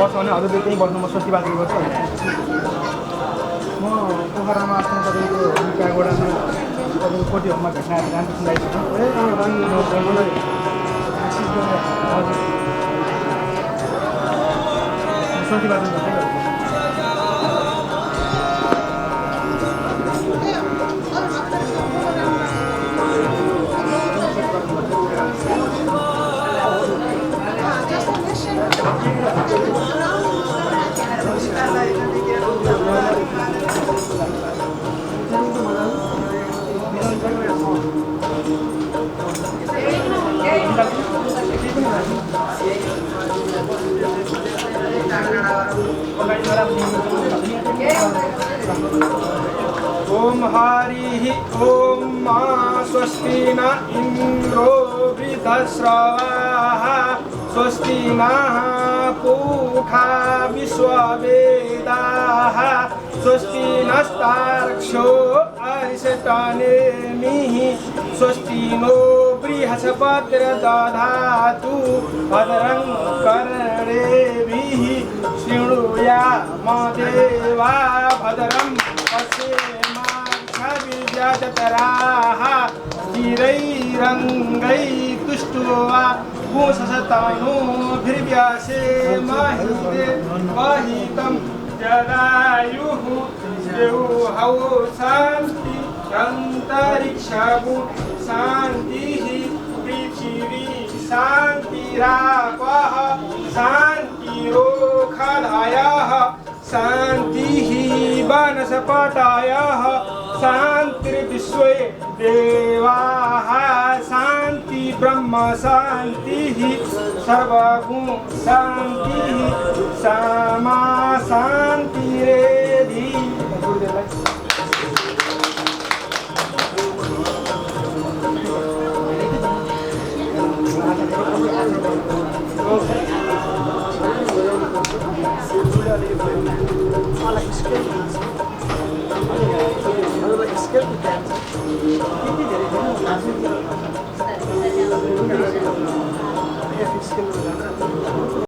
बस्छ भने हजुरले त्यहीँ बस्नु म स्वस्ति बाँकी गर्छु म पोखरामा आफ्नो तपाईँको निकायगोडामा तपाईँको कोटी होममा भेट्न रामकृष्ण दाइसँग स्वस्ति बाँकी गर्छु ओम हरि ओम मा स्वस्ति न इंद्रो वृद्धश्रवाः स्वस्ति नः पूषा विश्ववेदाः स्वस्ति नस्तार्क्ष्यो अरिष्टनेमिः स्वस्ति नो बृहस्पतिर्दधातु भद्रं कर्णेभिः शृणुयाम देवा भद्रं पश्येमाक्षभिर्यजत्राः स्थिरैरङ्गैस्तुष्ट्वा पुंसस्तनूभिर्व्यसेमहि वहितं जदायुः देवहौ शान्ति अन्तरिक्षगु शान्तिः पृथिवी शान्तिरापः शान्तिरोषधयः शान्तिः वनस्पतयः शान्तिर्विश्वे देवाः शान्ति ब्रह्म शान्तिः सर्वगुण शान्तिः सामा शान्तिरेधि Olha que